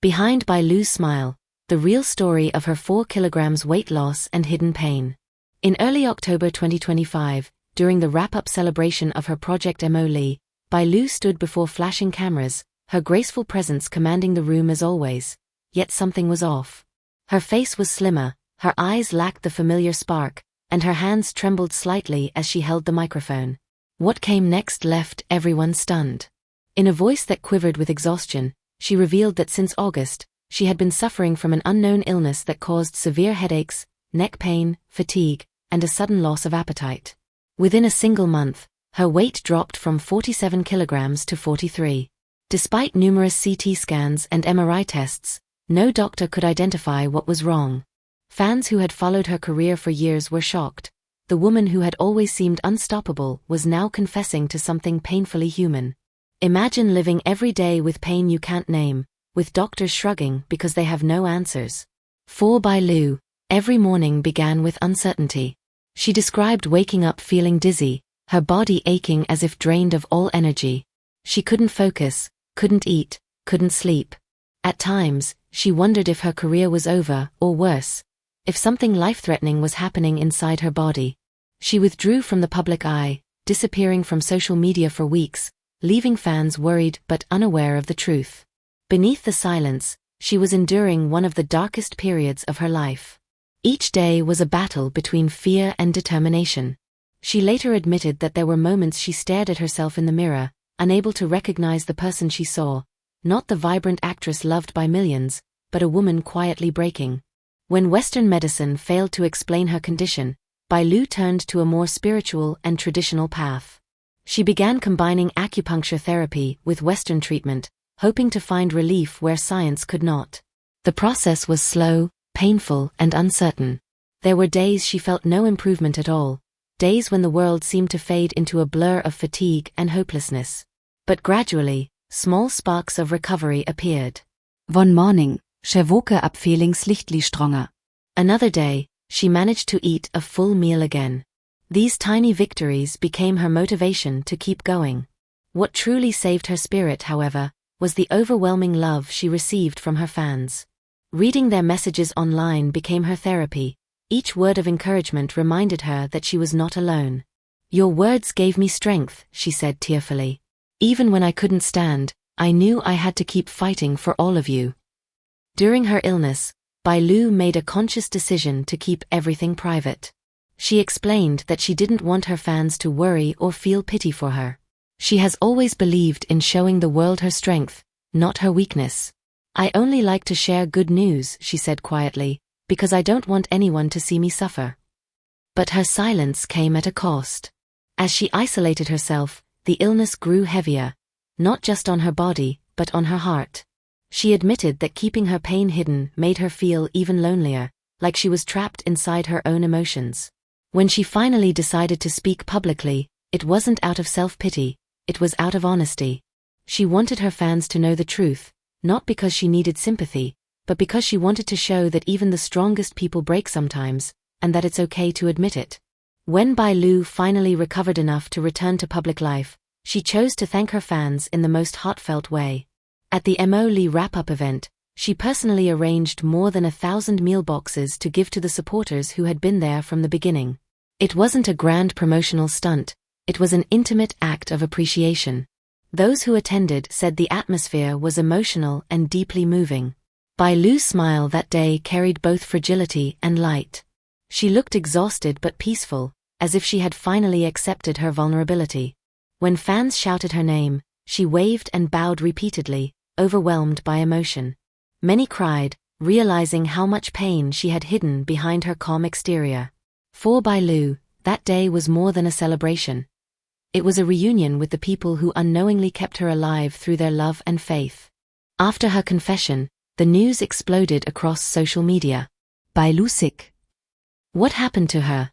Behind Bai Lu's smile, the real story of her 4 kilograms weight loss and hidden pain. In early October 2025, during the wrap-up celebration of her Project Bai Lu stood before flashing cameras, her graceful presence commanding the room as always. Yet something was off. Her face was slimmer, her eyes lacked the familiar spark, and her hands trembled slightly as she held the microphone. What came next left everyone stunned. In a voice that quivered with exhaustion, she revealed that since August, she had been suffering from an unknown illness that caused severe headaches, neck pain, fatigue, and a sudden loss of appetite. Within a single month, her weight dropped from 47 kilograms to 43. Despite numerous CT scans and MRI tests, no doctor could identify what was wrong. Fans who had followed her career for years were shocked. The woman who had always seemed unstoppable was now confessing to something painfully human. Imagine living every day with pain you can't name, with doctors shrugging because they have no answers. For Bai Lu, every morning began with uncertainty. She described waking up feeling dizzy, her body aching as if drained of all energy. She couldn't focus, couldn't eat, couldn't sleep. At times, she wondered if her career was over, or worse, if something life-threatening was happening inside her body. She withdrew from the public eye, disappearing from social media for weeks, leaving fans worried but unaware of the truth. Beneath the silence, she was enduring one of the darkest periods of her life. Each day was a battle between fear and determination. She later admitted that there were moments she stared at herself in the mirror, unable to recognize the person she saw, not the vibrant actress loved by millions, but a woman quietly breaking. When Western medicine failed to explain her condition, Bai Lu turned to a more spiritual and traditional path. She began combining acupuncture therapy with Western treatment, hoping to find relief where science could not. The process was slow, painful, and uncertain. There were days she felt no improvement at all, days when the world seemed to fade into a blur of fatigue and hopelessness. But gradually, small sparks of recovery appeared. One morning, she woke up feeling slightly stronger. Another day, she managed to eat a full meal again. These tiny victories became her motivation to keep going. What truly saved her spirit, however, was the overwhelming love she received from her fans. Reading their messages online became her therapy. Each word of encouragement reminded her that she was not alone. "Your words gave me strength," she said tearfully. "Even when I couldn't stand, I knew I had to keep fighting for all of you." During her illness, Bai Lu made a conscious decision to keep everything private. She explained that she didn't want her fans to worry or feel pity for her. She has always believed in showing the world her strength, not her weakness. "I only like to share good news," she said quietly, "because I don't want anyone to see me suffer." But her silence came at a cost. As she isolated herself, the illness grew heavier, not just on her body, but on her heart. She admitted that keeping her pain hidden made her feel even lonelier, like she was trapped inside her own emotions. When she finally decided to speak publicly, it wasn't out of self-pity, it was out of honesty. She wanted her fans to know the truth, not because she needed sympathy, but because she wanted to show that even the strongest people break sometimes, and that it's okay to admit it. When Bai Lu finally recovered enough to return to public life, she chose to thank her fans in the most heartfelt way. At the Bai wrap-up event, she personally arranged more than 1,000 meal boxes to give to the supporters who had been there from the beginning. It wasn't a grand promotional stunt, it was an intimate act of appreciation. Those who attended said the atmosphere was emotional and deeply moving. Bai Lu's smile that day carried both fragility and light. She looked exhausted but peaceful, as if she had finally accepted her vulnerability. When fans shouted her name, she waved and bowed repeatedly, overwhelmed by emotion. Many cried, realizing how much pain she had hidden behind her calm exterior. For Bai Lu, that day was more than a celebration. It was a reunion with the people who unknowingly kept her alive through their love and faith. After her confession, the news exploded across social media. Bai Lu sick. What happened to her?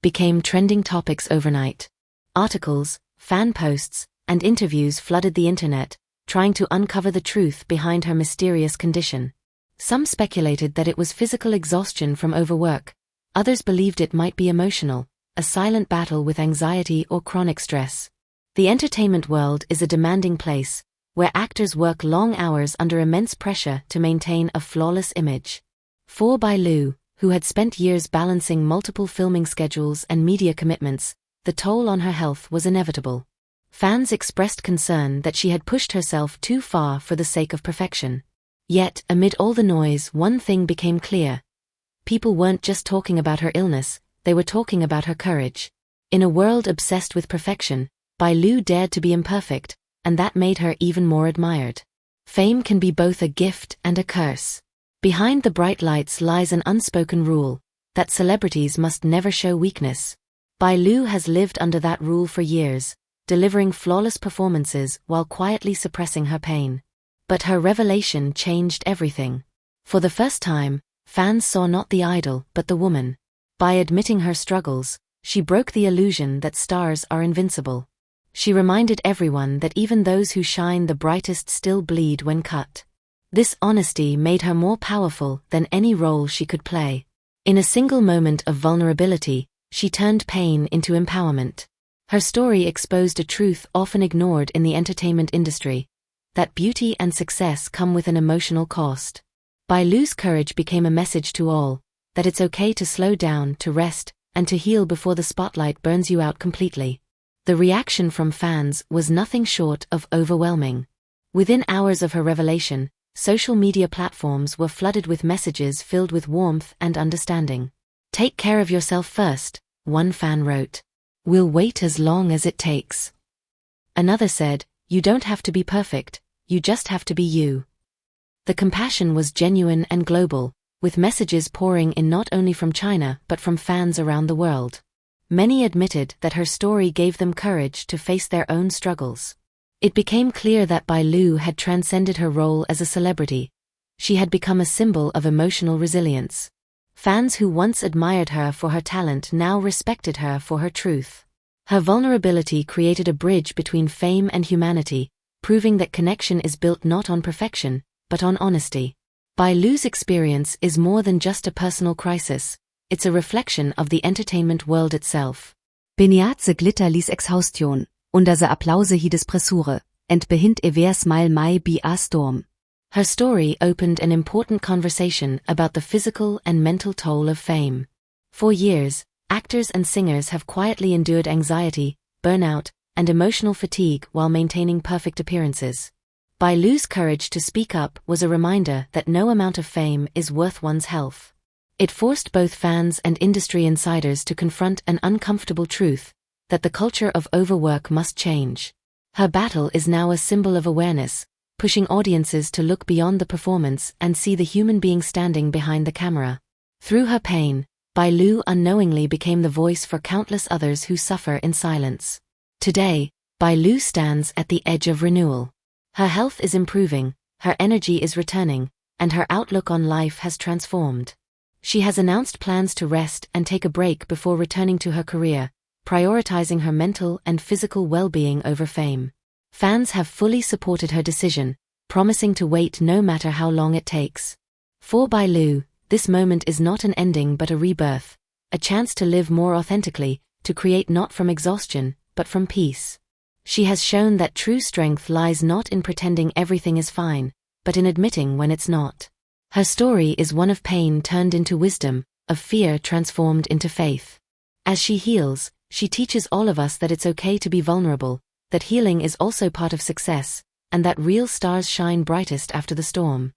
Became trending topics overnight. Articles, fan posts, and interviews flooded the internet, trying to uncover the truth behind her mysterious condition. Some speculated that it was physical exhaustion from overwork. Others believed it might be emotional, a silent battle with anxiety or chronic stress. The entertainment world is a demanding place, where actors work long hours under immense pressure to maintain a flawless image. For Bai Lu, who had spent years balancing multiple filming schedules and media commitments, the toll on her health was inevitable. Fans expressed concern that she had pushed herself too far for the sake of perfection. Yet, amid all the noise, one thing became clear. People weren't just talking about her illness, they were talking about her courage. In a world obsessed with perfection, Bai Lu dared to be imperfect, and that made her even more admired. Fame can be both a gift and a curse. Behind the bright lights lies an unspoken rule, that celebrities must never show weakness. Bai Lu has lived under that rule for years, delivering flawless performances while quietly suppressing her pain. But her revelation changed everything. For the first time, fans saw not the idol but the woman. By admitting her struggles, she broke the illusion that stars are invincible. She reminded everyone that even those who shine the brightest still bleed when cut. This honesty made her more powerful than any role she could play. In a single moment of vulnerability, she turned pain into empowerment. Her story exposed a truth often ignored in the entertainment industry, that beauty and success come with an emotional cost. Bai Lu's courage became a message to all, that it's okay to slow down, to rest, and to heal before the spotlight burns you out completely. The reaction from fans was nothing short of overwhelming. Within hours of her revelation, social media platforms were flooded with messages filled with warmth and understanding. "Take care of yourself first," one fan wrote. "We'll wait as long as it takes." Another said, "You don't have to be perfect, you just have to be you." The compassion was genuine and global, with messages pouring in not only from China but from fans around the world. Many admitted that her story gave them courage to face their own struggles. It became clear that Bai Lu had transcended her role as a celebrity. She had become a symbol of emotional resilience. Fans who once admired her for her talent now respected her for her truth. Her vulnerability created a bridge between fame and humanity, proving that connection is built not on perfection, but on honesty. Bai Lu's experience is more than just a personal crisis, it's a reflection of the entertainment world itself. Beniatze glitter lis exhaustion, under se applause hides pressure, ent behind evers mal mai bi a storm. Her story opened an important conversation about the physical and mental toll of fame. For years, actors and singers have quietly endured anxiety, burnout, and emotional fatigue while maintaining perfect appearances. Bai Lu's courage to speak up was a reminder that no amount of fame is worth one's health. It forced both fans and industry insiders to confront an uncomfortable truth, that the culture of overwork must change. Her battle is now a symbol of awareness, pushing audiences to look beyond the performance and see the human being standing behind the camera. Through her pain, Bai Lu unknowingly became the voice for countless others who suffer in silence. Today, Bai Lu stands at the edge of renewal. Her health is improving, her energy is returning, and her outlook on life has transformed. She has announced plans to rest and take a break before returning to her career, prioritizing her mental and physical well-being over fame. Fans have fully supported her decision, promising to wait no matter how long it takes. For Bai Lu, this moment is not an ending but a rebirth, a chance to live more authentically, to create not from exhaustion, but from peace. She has shown that true strength lies not in pretending everything is fine, but in admitting when it's not. Her story is one of pain turned into wisdom, of fear transformed into faith. As she heals, she teaches all of us that it's okay to be vulnerable, that healing is also part of success, and that real stars shine brightest after the storm.